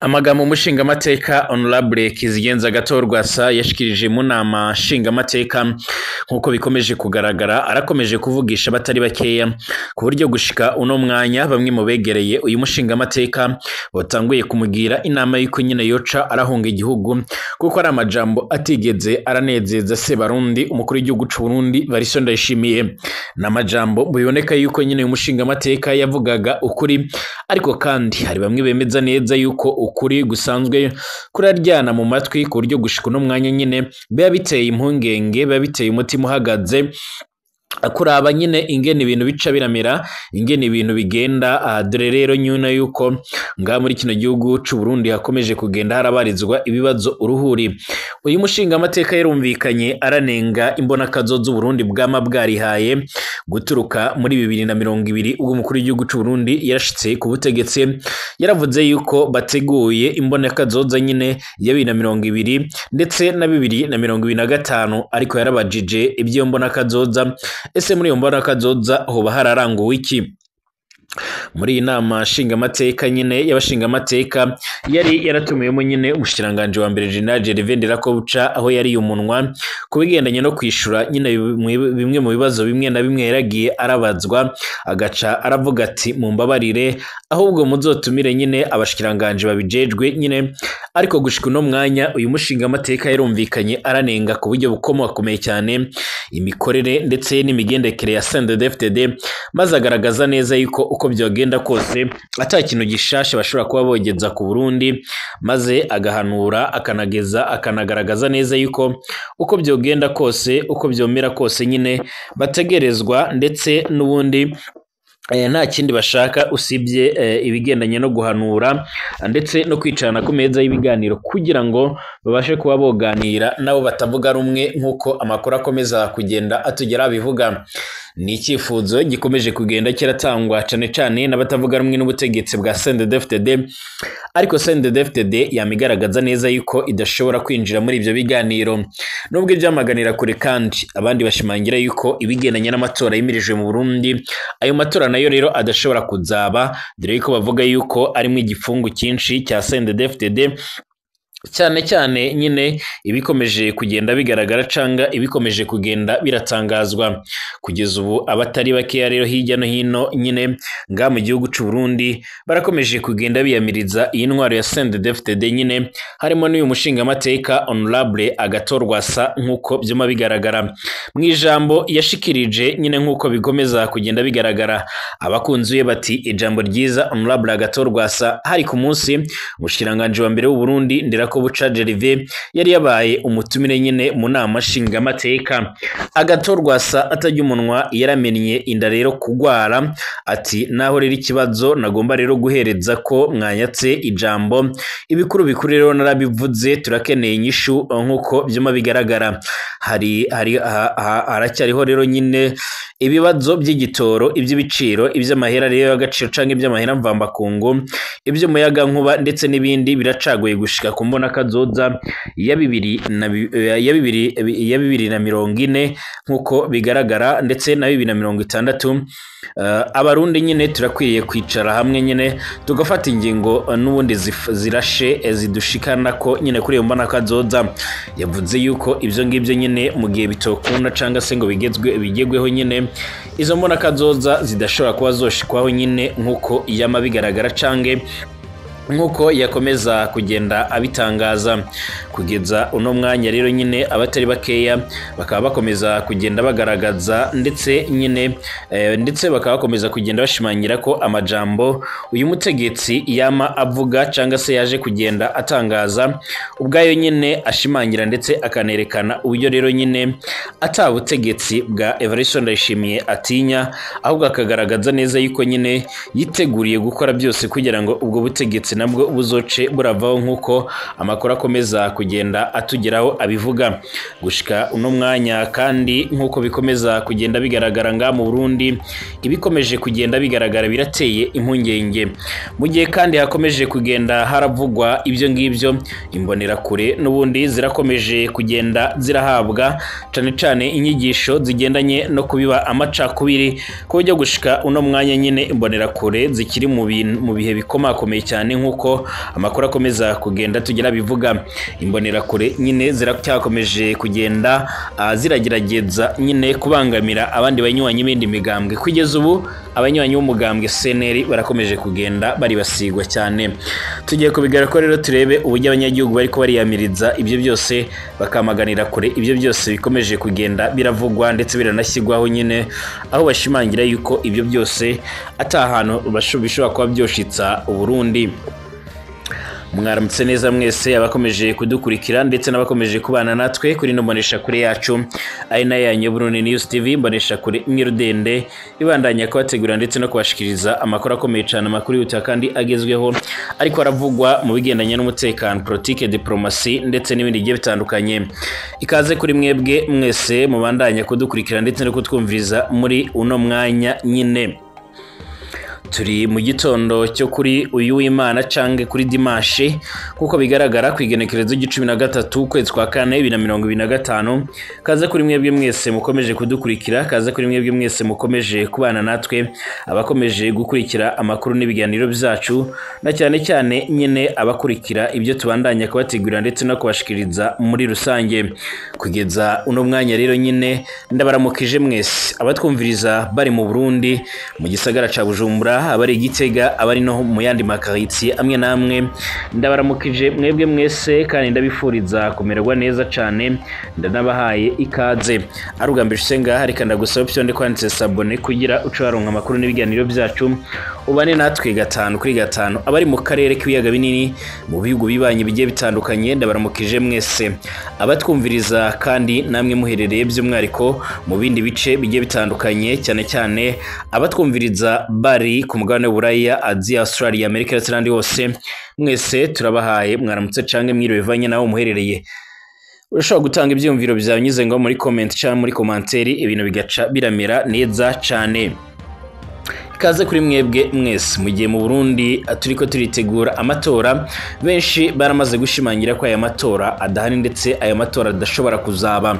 Amagambo umushingamateka Honorable Kizigenza Gatorwasa yashikirije mu nama nshingamateka nkuko bikomeje kugaragara arakomeje kuvugisha batari bakeya ku buryo gushika uno mwanya bamwe mu begereye uyu mushingamateka batanguye kumugira inama y'uko nyine yoca arahunga igihugu kuko ari amajambo atigeze aranezeza se Barundi umukuru w'igihugu c'u Burundi Variston Ndayishimiye n'amajambo biboneka yuko nyine uyu mushingamateka yavugaga ukuri ariko kandi hari bamwe bemeza neza yuko ukuri gusanzwe kuraryana mu matwi ku buryo gushika no mwanya nyine biba biteye impungenge biba biteye umutima uhagaze kuraba nyine ingene ibintu bica biramera ingene ibintu bigenda dore rero nyuna yuko nga muri kino gihugu c'u Burundi hakomeje kugenda harabarizwa ibibazo uruhuri uyu mushinga amateka yarumvikanye aranenga imbona kazozo Burundi bwama bwarihaye guturuka muri 2020 ubwo umukuru w'igihugu c'u Burundi yarashitse ku butegetsi yaravuze yuko bateguye imbona kazoza nyine ya 2020 ndetse na 2025 ariko yarabajije ibyo mbona kazoza ese muri iyo mbona kazoza hoba hararanguwe iki muri inama nshingamateka nyine y'abashingamateka yari yaratumiyemo nyine umushikiranganje wa mbere General Gervais Ndirakobuca aho yari umunwa kubigendanye no kwishura nyine bimwe mu bibazo bimwe na bimwe yaragiye arabazwa agaca aravuga ati mumbabarire ahubwo muzotumire nyine abashikiranganje babijejwe nyine ariko gushika no mwanya uyu mushingamateka yarumvikanye aranenga ku buryo bukomakomeye cyane imikorere ndetse n'imigendekere ya CNDD-FDD maze agaragaza neza yuko uko byogenda kose ata kintu gishashe bashobora kuba bogeza ku Burundi maze agahanura akanagaragaza neza yuko uko byogenda kose uko byomera kose nyine bategerezwa ndetse n'ubundi nta kindi bashaka usibye ibigendanye no guhanura ndetse no kwicarana ku meza y'ibiganiro kugira ngo babashe kuba boganira nabo batavuga rumwe nkuko amakuru akomeza kugenda atugera bivuga ni icyifuzo gikomeje kugenda kiratangwa cyane n'abatavuga rumwe n'ubutegetsi bwa CNDD-FDD ariko CNDD-FDD yamigaragaza neza yuko idashobora kwinjira muri ibyo biganiro nubwo ibyamaganira kure kandi abandi bashimangira yuko ibigendanye n'amatora yimirijwe mu Burundi ayo matora nayo rero adashobora kuzaba dore ko bavuga yuko arimo igifungu cyinshi cya CNDD-FDD cyane nyine ibikomeje kugenda bigaragara canga ibikomeje kugenda biratangazwa kugeza ubu abatari bakeya rero hirya no hino nyine nga mu gihugu c'u Burundi barakomeje kugenda biyamiriza iyi ntwaro ya CNDD-FDD nyine harimo n'uyu mushingamateka Honorable Agatorwasa nkuko byuma bigaragara mu ijambo yashikirije nyine nkuko bikomeza kugenda bigaragara abakunzuye bati ijambo ryiza Honorable Agatorwasa hari ku munsi umushikiranganje wa mbere w'u Burundi Ndirakobuca Gervais yari yabaye umutumire nyine mu nama nshingamateka Agatorwasa atajya umunwa yaramenye inda rero kugwara ati naho rero ikibazo nagomba rero guhereza ko mwanyatse ijambo ibikuru bikuru rero narabivuze turakeneye inyishu nkuko byuma bigaragara haracyariho rero nyine ibibazo by'igitoro iby'ibiciro iby'amahera rero y'agaciro canke iby'amahera mvambakungu iby'umuyaga nkuba ndetse n'ibindi biracagoye gushika ku mbona kazoza ya 2040 nkuko bigaragara ndetse na 2060 abarundi nyine turakwiriye kwicara hamwe nyine tugafata ingingo n'ubundi zirashe zidushikana ko nyine kuri iyo mbona kazoza yavuze yuko ibyo ngibyo nyine mu gihe bitokunda canga se ngo bigegweho nyine izo mbona kazoza zidashobora kuba zoshikwaho nyine nkuko yama bigaragara cange nkuko yakomeza kugenda abitangaza kugeza uno mwanya rero nyine abatari bakeya bakaba bakomeza kugenda bagaragaza ndetse bakaba bakomeza kugenda bashimangira ko amajambo uyu mutegetsi yama avuga canga se yaje kugenda atangaza ubwayo nyine ashimangira ndetse akanerekana uburyo rero nyine atabutegetsi bwa Variston Ndayishimiye atinya ahubwo akagaragaza neza yuko nyine yiteguriye gukora byose kugira ngo ubwo butegetsi nabwo buzoce buravaho nkuko amakuru akomeza kugenda atugeraho abivuga gushika uno mwanya kandi nkuko bikomeza kugenda bigaragara nga mu Burundi ibikomeje kugenda bigaragara birateye impungenge mu gihe kandi hakomeje kugenda haravugwa ibyo ngibyo imbonera kure n'ubundi zirakomeje kugenda zirahabwa cane inyigisho zigendanye no kubiba amacakubiri ko byo gushika uno mwanya nyine imbonera kure zikiri mu bihe bikomakomeye cyane nkuko amakuru akomeza kugenda tugira bivuga. Imbonerakure nyine ziracyakomeje kugenda ziragerageza nyine kubangamira abandi banywanyi bindi migambwe. Kugeza ubu abanywanyi b'umugambwe CNL barakomeje kugenda bari basigwa cyane. Tugiye kubigara ko rero turebe uburyo abanyagihugu bariko bariyamiriza ibyo byose bakamaganira kure ibyo byose bikomeje kugenda biravugwa ndetse biranashyirwaho nyine, aho bashimangira yuko ibyo byose atahantu bishobora kuba byoshitsa Uburundi. Mwaramutse neza mwese abakomeje kudukurikira ndetse n'abakomeje kubana natwe kuri nombonesha kure yacu ari nayo yanyu Burundi News TV, mbonesha kure Mwirudende ibandanya kubategura ndetse no kubashikiriza amakuru akomeye cyane, amakuru yuta kandi agezweho ariko aravugwa mu bigendanye n'umutekano, politique, diplomasi ndetse n'ibindi bigiye bitandukanye. Ikaze kuri mwebwe mwese mubandanya kudukurikira ndetse no kutwumviriza muri uno mwanya nyine. Turi mu gitondo cyo kuri uyu w'Imana cange kuri dimanche kuko bigaragara kwigenekerezo g'13 ukwezi kwa 4 2025. Kaze kuri mwebwe mwese mukomeje kudukurikira, kaze kuri mwebwe mwese mukomeje kubana natwe, abakomeje gukurikira amakuru n'ibiganiro byacu, na cyane cyane nyine abakurikira ibyo tubandanya kubategura ndetse no kubashikiriza muri rusange. Kugeza uno mwanya rero nyine ndabaramukije mwese abatwumviriza bari mu Burundi mu gisagara ca Bujumbura, abari Gitega, abari no mu yandi makaritsiye amwe namwe, ndabaramukije mwebwe mwese kandi ndabifuriza kumererwa neza cyane, ndanabahaye ikaze. Arugambije usenga harika ndagusaba option kwanditse sabone kugira ucaronka amakuru n'ibiganiro byacu, ubane natwe 5 kuri 5 abari mu karere k'ibiyaga binini mu bihugu bibanye bigiye bitandukanye. Ndabaramukije mwese abatwumviriza kandi namwe muherereye by'umwariko mu bindi bice bigiye bitandukanye, cyane cyane abatwumviriza bari ku mugabane w'Uburaya, Asia, Australia, Amerika ndetse n'andi hose, mwese turabahaye mwaramutse cange mwiriwe bivanye naho muherereye. Urashobora gutanga ibyumviro byawe nyuze ngo muri comment cyangwa muri commentaire, ibintu bigaca biramera neza cyane. Kaze kuri mwebwe mwese mugiye mu Burundi turiko turitegura amatora. Benshi baramaze gushimangira ko aya matora adahari ndetse aya matora adashobora kuzaba,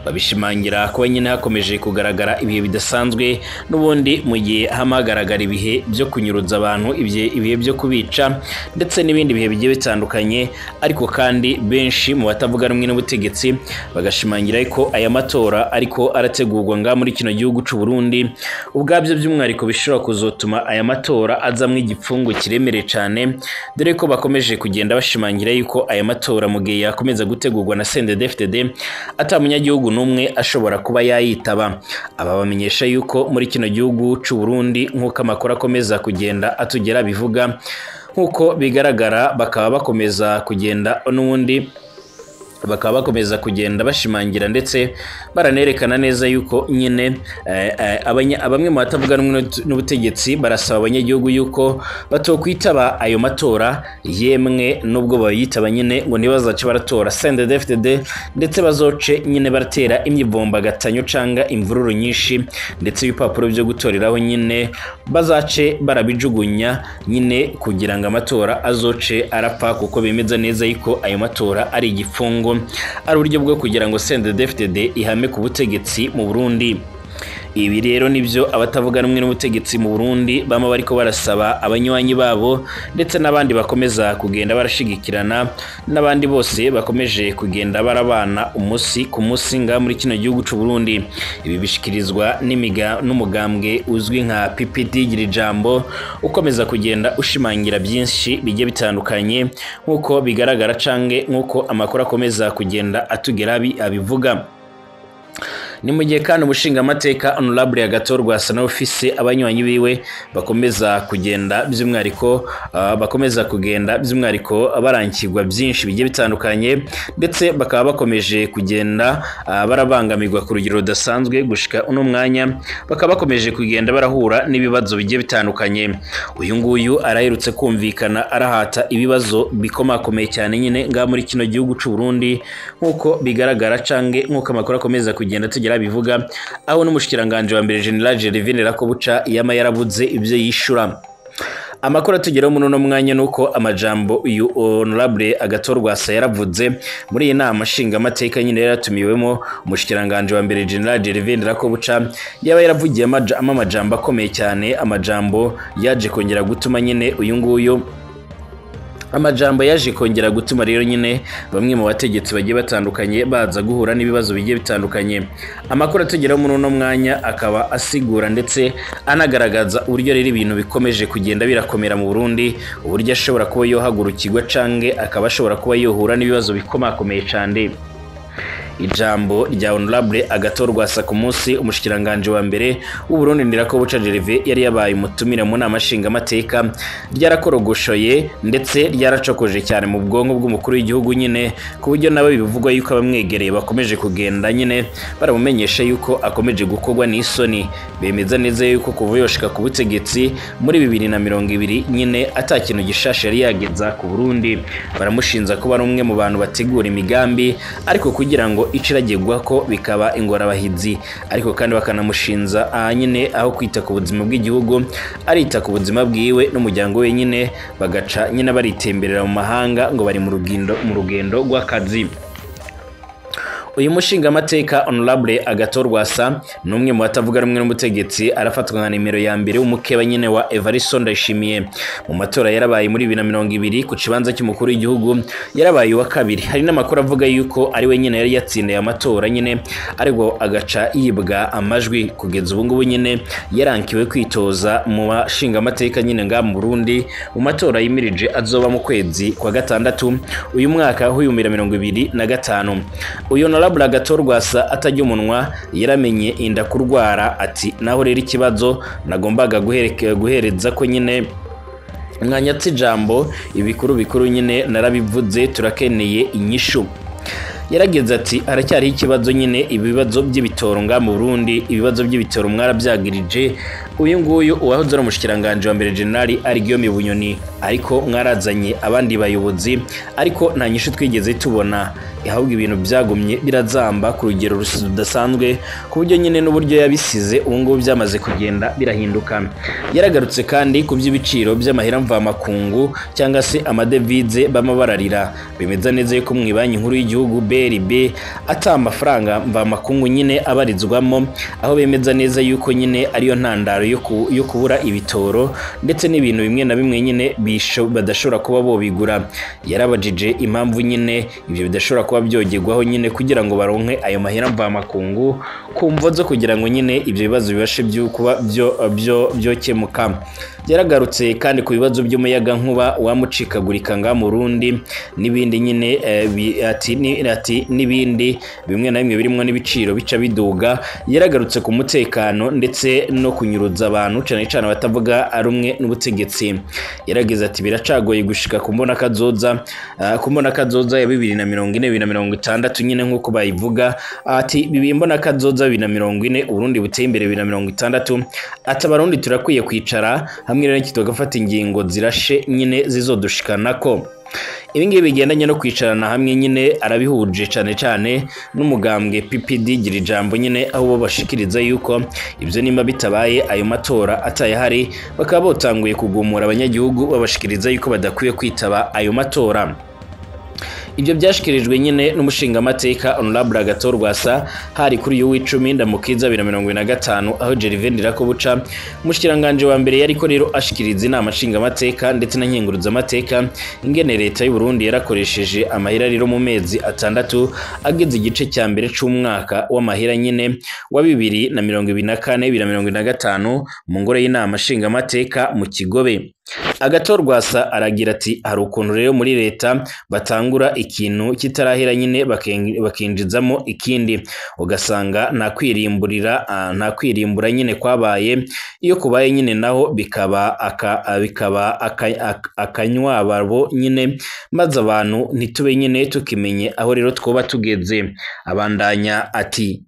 babishimangira ko nyine hakomeje kugaragara ibihe bidasanzwe n'ubundi mu gihe hamagaragara ibihe byo kunyuruza abantu, ibihe byo kubica ndetse n'ibindi bihe bigiye bitandukanye. Ariko kandi benshi mu batavuga rumwe n'ubutegetsi bagashimangira ko aya matora ariko arategurwa nga muri kino gihugu cy'u Burundi, ubwabyo by'umwariko bishobora kuzotuma aya matora azamwe igipfungu kiremere cyane, dore ko bakomeje kugenda bashimangira yuko aya matora mu gihe yakomeza gutegurwa na CNDD-FDD atamunyagihugu n'umwe ashobora kuba yayitaba. Aba bamenyesha yuko muri kino gihugu cy'u Burundi nk'uko amakuru akomeza kugenda atugera bivuga, nk'uko bigaragara bakaba bakomeza kugenda n'ubundi bakaba bakomeza kugenda bashimangira ndetse baranerekana neza yuko nyine abamwe mu batavuga n'ubutegetsi barasaba abanyagihugu yuko batokwitaba ayo matora, yemwe nubwo bayitaba nyine ngo nibazace baratora CNDD-FDD ndetse bazoce nyine baratera imyibombagatanyo canga imvururu nyinshi, ndetse ibipapuro byo gutoreraho nyine bazace barabijugunya nyine kugira ngo amatora azoce arapfa, kuko bemeza neza yuko ayo matora ari igipfungu, ari uburyo bwo kugira ngo CNDD-FDD ihame ku butegetsi mu Burundi. Ibi rero nibyo abatavuga rumwe n'ubutegetsi mu Burundi bama bariko barasaba abanywanyi babo, ndetse n'abandi bakomeza kugenda barashigikirana, n'abandi bose bakomeje kugenda barabana umusi ku musi nga muri kino gihugu cy'u Burundi. Ibi bishikirizwa n'umugambwe uzwi nka PPD Girijambo, ukomeza kugenda ushimangira byinshi bigiye bitandukanye nk'uko bigaragara cange nk'uko amakuru akomeza kugenda atugera abivuga. Ni mu gihe kandi umushinga amateka Honorable Agathon Rwasa na office abanywanyi biwe bakomeza kugenda by'umwariko barankirwa byinshi bigiye bitandukanye, ndetse bakaba bakomeje kugenda barabangamirwa ku rugero rudasanzwe. Gushika uno mwanya bakaba bakomeje kugenda barahura n'ibibazo bigiye bitandukanye. Uyu nguyu araherutse kumvikana arahata ibibazo bikomakomeye cyane nyine nga muri kino gihugu cy'u Burundi, nk'uko bigaragara cange nk'uko amakuru akomeza kugenda tugera bivuga, aho n'umushikiranganje wa mbere General Gervais Ndirakobuca yama yarabuze ibyo yishura. Amakuru atugeraho muri uno mwanya nuko amajambo uyu Honorable Agathon Rwasa yaravuze muri iyi nama nshinga amateka nyine yaratumiwemo umushikiranganje wa mbere General Gervais Ndirakobuca, yaba yaravugiye amajambo akomeye cyane, amajambo yaje kongera gutuma nyine uyu nguyu amajambo yaje kongera gutuma rero nyine bamwe mu bategetsi bagiye batandukanye baza guhura n'ibibazo bigiye bitandukanye. Amakuru atugeraho muri uno mwanya akaba asigura ndetse anagaragaza uburyo rero ibintu bikomeje kugenda birakomera mu Burundi, uburyo ashobora kuba yohagurukirwa canke akaba ashobora kuba yohura n'ibibazo bikomakomeye cyane. Ijambo rya Honorable Agathon Rwasa ku munsi umushikiranganje wa mbere w'u Burundi Ndirakobuca Gervais yari yabaye umutumire mu nama nshingamateka ryarakorogoshoye ndetse ryaracokoje cyane mu bwonko bw'umukuru w'igihugu nyine, ku buryo nabo bivugwa yuko abamwegereye bakomeje kugenda nyine baramumenyesha yuko akomeje gukorwa n'isoni. Bemeza neza yuko kuva yoshika ku butegetsi muri 2020 nyine atakintu gishasha yari yageza ku Burundi. Baramushinza kuba ari umwe mu bantu bategura imigambi ariko kugira ngo iciragirwa ko bikaba ingorabahizi, ariko kandi bakanamushinza nyine aho kwita ku buzima bw'igihugu arita ku buzima bwiwe n'umuryango we nyine, bagaca nyine baritemberera mu mahanga ngo bari mu rugendo rw'akazi. Uyu mushinga amateka Honorable Agathon Rwasa numwe mu batavuga rumwe n'umutegetsi arafatwa nka nimero ya mbere w'umukeba nyine wa Evariste Ndayishimiye. Mu matora yarabaye muri 2020 ku kibanza cy'umukuru w'igihugu yarabaye wa kabiri. Hari n'amakuru avuga yuko ari we nyine yari yatsindiye amatora nyine ariko agaca yibwa amajwi. Kugeza ubu ngubu nyine yarankiwe kwitoza mu bashinga amateka nyine nga mu Burundi mu matora yimirije azoba mu kwezi kwa gatandatu uyu mwaka wa 2025. Uyu Honorable Agathon Rwasa atajya umunwa yaramenye inda kurwara ati naho rero ikibazo nagombaga guhereza ko nyine mwanyatse ijambo ibikuru nyine narabivuze turakeneye inyishu. Yarageze ati haracyari ikibazo nyine ibibazo by'ibitoro nga mu Burundi, ibibazo by'ibitoro mwarabyagirije uyu nguyu uwahoze ari umushikiranganje wa mbere General Guillaume Bunyoni, ariko mwarazanye abandi bayobozi ariko nta nyishu twigeze tubona, ahubwo ibintu byagumye birazamba ku rugero rudasanzwe ku buryo nyine n'uburyo yabisize ubu ngubu byamaze kugenda birahinduka. Yaragarutse kandi ku by'ibiciro by'amahera mvamakungu cyangwa se amadevize bamabararira. Bemeza neza yuko mu banki nkuru y'igihugu BRB ata amafaranga mvamakungu nyine abarizwamo, aho bemeza neza yuko nyine ariyo ntandaro yo kubura ibitoro ndetse n'ibintu bimwe na bimwe nyine badashobora kuba bobigura. Yarabajije impamvu nyine ibyo bidashobora kuba byogerwaho nyine kugira ngo baronke ayo mahera mvamakungu kumvo zo kugira ngo nyine ibyo bibazo bibashe kuba byokemuka. Yaragarutse kandi ku bibazo by'umuyaga nkuba wamucikagurika nga mu Burundi n'ibindi nyine ati n'ibindi bimwe na bimwe birimo n'ibiciro bica biduga. Yaragarutse ku mutekano ndetse no kunyuruza abantu cyane cyane batavuga rumwe n'ubutegetsi. Yarageze ati biracagoye gushika kumbona kazoza ya 2040-2060 nyine nkuko bayivuga. Ati bibimbona kazoza 2040 Burundi buteye imbere 2060. Ati abarundi turakwiye kwicara hamwe rero kitogafata ingingo zirashe nyine zizodushikanako. Ibingibi bigendanye no kwicarana hamwe nyine arabihuje cyane n'umugambwe PPD gira ijambo nyine aho bo bashikiriza yuko ibyo nimba bitabaye ayo matora atayahari bakaba botanguye kugumura abanyagihugu babashikiriza yuko badakwiye kwitaba ayo matora. Ibyo byashikirijwe nyine n'umushinga amateka Honorable Agathon Rwasa hari kuri uyu w'icumi Ndamukiza 2025 aho Gervais Ndirakobuca umushikiranganje wa mbere yariko rero ashikiriza inama nshinga amateka ndetse na nkenguruza amateka ingene leta y'u Burundi yarakoresheje amahera rero mu mezi atandatu ageze igice cya mbere c'umwaka w'amahera nyine wa 2024-2025 mu ngoro y'inama nshinga amateka mu Kigobe. Agathon Rwasa aragira ati hari ukuntu rero muri leta batangura ikintu kitarahera nyine bakinjizamo ikindi, ugasanga nta kwirimbura nyine kwabaye. Iyo kubaye nyine naho bikaba akanywababo nyine maze abantu ntitube nyine tukimenye aho rero twoba tugeze. Abandanya ati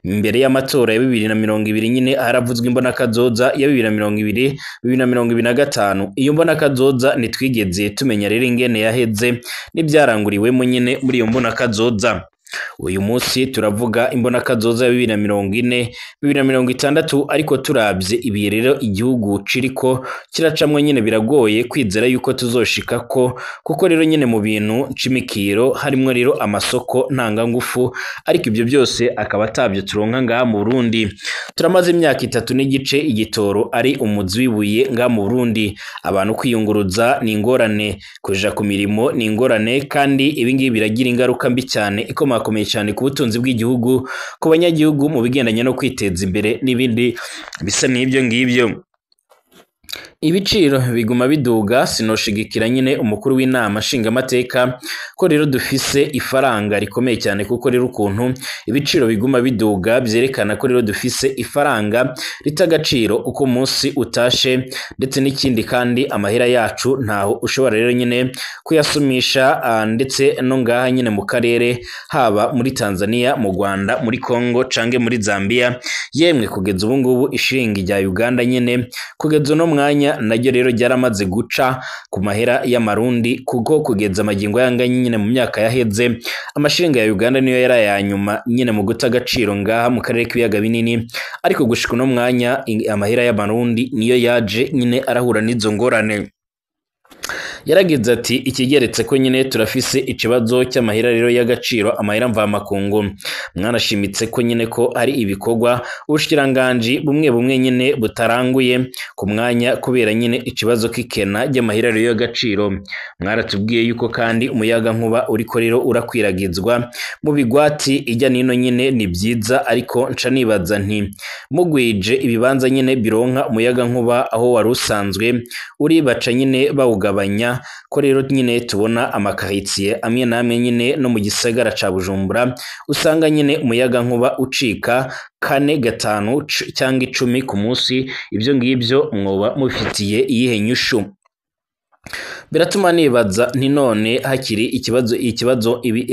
imbere y'amatora ya 2020 nyine haravuzwe imbona kazoza ya 2020-2025. Iyo mbona kazoza nitwigeze tumenya rero ingene yaheze n'ibyaranguriwemo nyine muri iyo mbona kazoza. uyu munsi turavuga imbona kazoza ya 2040 2060 ariko turabye ibi rero igihugu ciriko kiracamwe nyine biragoye kwizera yuko tuzoshika kuko rero nyine mu bintu cimikiro harimo rero amasoko ntangangufu ariko ibyo byose akaba atabyo turonka ngaha mu Burundi. Turamaze imyaka 3 n'igice igitoro ari umuzi wibuye ngaha mu Burundi, abantu kwiyunguruza ni ingorane, kuja ku mirimo ni ingorane, kandi ibingibi biragira ingaruka mbi cyane ikomakomeye cyane ku butunzi bw'igihugu, ku banyagihugu mu bigendanye no kwiteza imbere n'ibindi bisa n'ibyo ngibyo. Ibiciro biguma biduga, sinoshigikira nyine umukuru w'inama nshingamateka ko rero dufise ifaranga rikomeye cyane, kuko rero ukuntu ibiciro biguma biduga byerekana ko rero dufise ifaranga ritagaciro uko munsi utashe, ndetse n'ikindi kandi amahera yacu ntaho ushobora rero nyine kuyasumisha, ndetse no ngaha nyine mu karere, haba muri Tanzania, mu Rwanda, muri Congo cange muri Zambia, yemwe kugeza ubu ngubu ishiringi rya Uganda nyine kugeza no mwanya naryo rero ryaramaze guca ku mahera y'amarundi, kuko kugeza amagingo yanganye nyine mu myaka yaheze amashiringa ya Uganda niyo yarayanyuma nyine mu guta agaciro ngaha mu karere k'ibiyaga binini, ariko gushika no mwanya amahera y'amarundi niyo yaje nyine arahura n'izo ngorane. Yaragize ati ikigeretse ko nyine turafise ikibazo cy'amahera rero y'agaciro, amahera mvamakungu. Mwanashimitse ko nyine ko ari ibikorwa ubushikiranganji bumwe nyine butaranguye ku mwanya kubera nyine ikibazo k'ikena ry'amahera rero y'agaciro. Mwaratubwiye yuko kandi umuyaga nkuba uriko rero urakwiragizwa mu bigwati ijya nino nyine ni byiza, ariko nca nibaza nti mugwije ibibanza nyine bironka umuyaga nkuba aho wari usanzwe uri baca nyine bawugabanya, ko rero nyine tubona amakaritsiye amwe namwe nyine no mu gisagara ca Bujumbura usanga nyine umuyaga nkuba ucika 4, 5 cyangwa 10 ku munsi. Ibyo ngibyo mwoba mufitiye iyihe nyushu? Biratuma nibaza nti none hakiri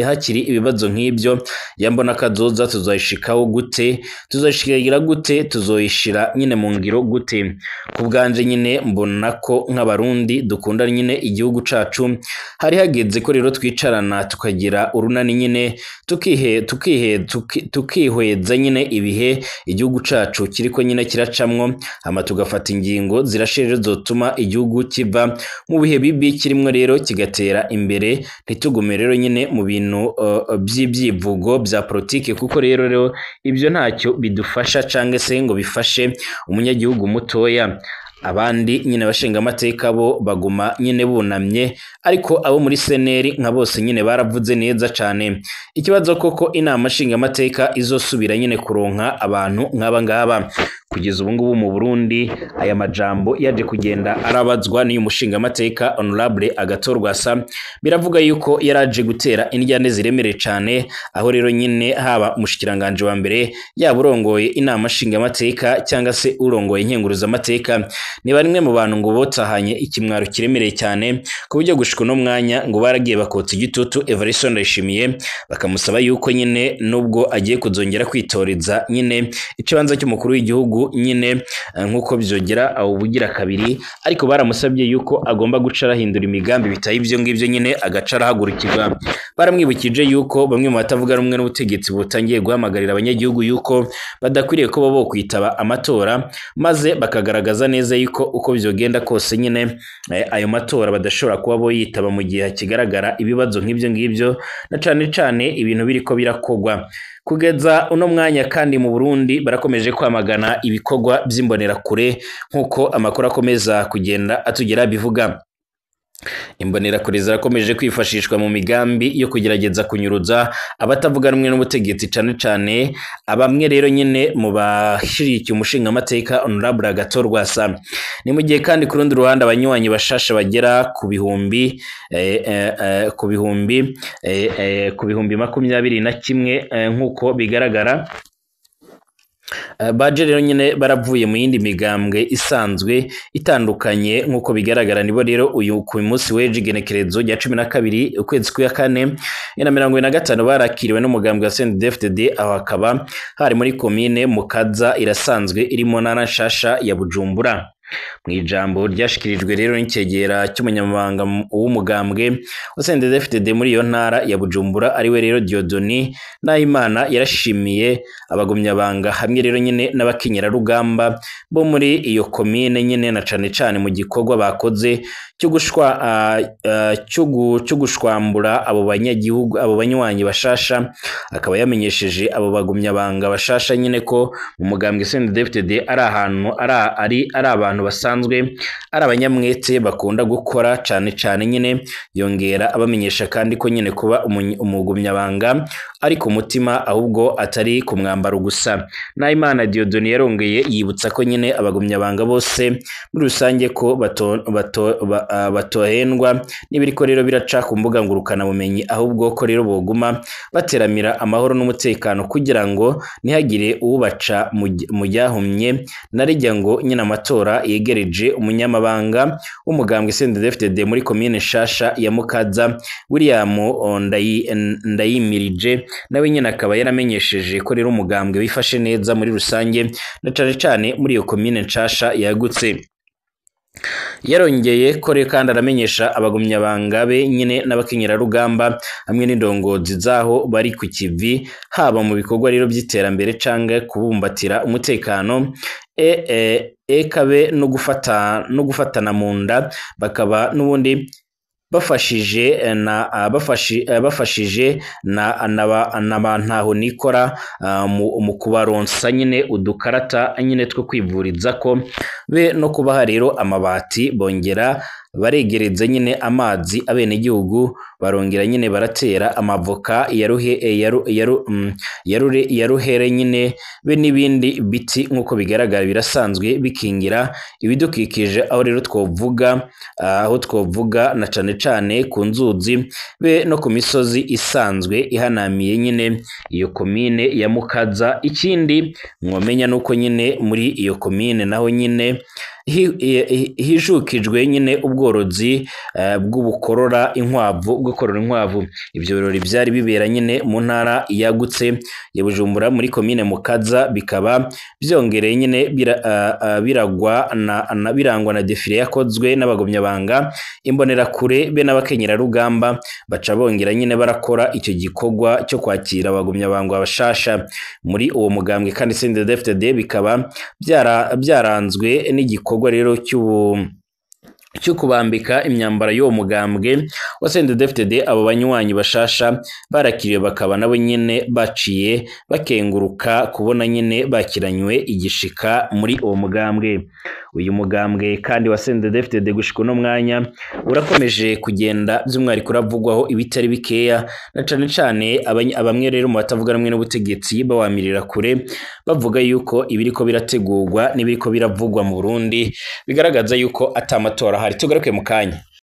hakiri ibibazo nk'ibyo yambona kazoza tuzoyishikaho gute, tuzoyishikira gute, tuzoyishira nyine mu ngiro gute? Ku bwanje nyine mbona ko nk'abarundi dukunda nyine igihugu cacu hari hageze ko rero twicarana tukagira urunani nyine tukihweza nyine ibihe igihugu cacu kiriko nyine kiracamwo, hama tugafata ingingo zirashirije zotuma igihugu kiva mu bihe bibi kirimo rero kigatera imbere, ntitugume rero nyine mu bintu by'ibyivugo bya politike, kuko rero ibyo ntacyo bidufasha cange se ngo bifashe umunyagihugu mutoya. Abandi nyine bashinga amateka bo baguma nyine bunamye, ariko abo muri seneri nka bose nyine baravuze neza cyane. Ikibazo koko inama nshinga amateka izosubira nyine kuronka abantu nk'aba ngaba. Kugeza ubu ngubu mu Burundi aya majambo yaje kugenda arabazwa n'uyu mushinga amateka Honorable Agathon Rwasa, biravuga yuko yaraje gutera indyane ziremere cyane, aho rero nyine haba umushikiranganje wa mbere yaba urongoye inama nshinga amateka cyangwa se urongoye inkenguruza amateka, ni barimwe mu bantu ngo botahanye ikimwaro kiremereye cyane, ku buryo gushika no mwanya ngo baragiye bakotsa igitutu Evariste Ndayishimiye, bakamusaba yuko nyine nubwo agiye kuzongera kwitoreza nyine ikibanza cy'umukuru w'igihugu nyine nkuko byogera aho bugira kabiri, ariko baramusabye yuko agomba guca arahindura imigambi bitaye ibyo ngibyo nyine agaca arahagurukirwa. Baramwibukije yuko bamwe mu batavuga rumwe n'ubutegetsi butangiye guhamagarira abanyagihugu yuko badakwiriye ko babo kwitaba amatora, maze bakagaragaza neza yuko uko byogenda kose nyine ayo matora badashobora kuba bo yitaba mu gihe kigaragara ibibazo nk'ibyo ngibyo, na cane ibintu biriko birakogwa. Kugeza uno mwanya kandi mu Burundi barakomeje kwamagana ibikorwa by'imbonera kure, nkuko amakuru akomeza kugenda atugera bivuga. Imbonerakure zirakomeje kwifashishwa mu migambi yo kugerageza kunyuruza abatavuga rumwe n'ubutegetsi cane abamwe rero nyine mu bashirikiye umushinga amateka Honorable Agathon Rwasa. Ni mu gihe kandi ku rundi ruhande abanywanyi bashasha bagera ku bihumbi 21 nkuko bigaragara baje rero nyine baravuye mu yindi migambwe isanzwe itandukanye nkuko bigaragara. Nibo rero uyu ku munsi w'ejo igenekerezo rya 12 ukwezi kwa 4 2025 barakiriwe n'umugambwe wa CNDD-FDD, aho akaba hari muri komine Mukaza irasanzwe irimo ntara nshasha ya Bujumbura. mu ijambo ryashikirijwe rero n'icegera cy'umunyamabanga w'umugambwe wa CNDD-FDD muri iyo ntara ya Bujumbura ariwe rero Dieudonné Nahimana yarashimiye abagumyabanga hamwe rero nyine n'abakenyerarugamba bo muri iyo komine nyine na cane mu gikorwa bakoze cyo gushwambura abo banyagihugu abo banywanyi bashasha. Akaba yamenyesheje abo bagumyabanga bashasha nyine ko mu mugambwe CNDD-FDD ari ahantu ari abantu basanzwe ari abanyamwete bakunda gukora cane nyine. Yongera abamenyesha kandi ko nyine kuba umugumyabanga ari ku mutima ahubwo atari ku mwambaro gusa. Nahimana Dieudonné yarongeye yibutsa ko nyine abagumyabanga bose muri rusange ko batohendwa n'ibiriko rero biraca ku mbuga ngurukana bumenyi, ahubwo ko rero boguma bateramira amahoro n'umutekano kugira ngo ntihagire ubaca mu ryahumye narijya ngo nyine amatora yegereje. Umunyamabanga w'umugambwe CNDD-FDD muri komine nshasha ya Mukaza William Ndayimirije nawe nyine akaba yaramenyesheje ko rero umugambwe wifashe neza muri rusange na cane muri iyo komine nshasha yagutse. Yarongeye kore kandi aramenyesha abagumyabanga be nyine n'abakenyerarugamba hamwe n'indongozi zaho bari ku kivi haba mu bikorwa rero by'iterambere canke kubumbatira umutekano ekabe no gufatana mu nda, bakaba n'ubundi bafashije n'abantaho nikora mu kubaronsa nyine udukarata nyine two kwivuriza ko be no kubaha rero amabati. Bongera baregereza nyine amazi abenegihugu, barongera nyine baratera amavoka yaruhere nyine be n'ibindi biti nk'uko bigaragara birasanzwe bikingira ibidukikije. Aho rero twovuga na cane ku nzuzi be no ku misozi isanzwe ihanamiye nyine iyo komine ya Mukaza. Ikindi mwomenya nuko nyine muri iyo komine naho nyine hijukijwe nyine ubworozi bw'ubukorora inkwavu. Ibyo birori byari bibera nyine mu ntara yagutse ya Bujumbura muri komine Mukaza, bikaba byongereye nyine birangwa na defile yakozwe n'abagumyabanga imbonerakure be n'abakenyerarugamba. Baca bongera nyine barakora icyo gikorwa cyo kwakira abagumyabanga bashasha muri uwo mugambwe. Kandi CNDD-FDD bikaba byaranzwe n'igikorwa rero cyo kubambika imyambaro y'uwo mugambwe wa CNDD-FDD. Abo banywanyi bashasha barakiriwe, bakaba nabo nyine baciye bakenguruka kubona nyine bakiranywe igishika muri uwo mugambwe. Uyu mugambwe kandi wa CNDD-FDD gushika no mwanya urakomeje kugenda by'umwihariko uravugwaho ibitari bikeya na cane abamwe rero mu batavuga rumwe n'ubutegetsi bawamirira kure, bavuga yuko ibiriko birategurwa n'ibiriko biravugwa mu Burundi bigaragaza yuko atamatora hari. Tugaruke mu kanya.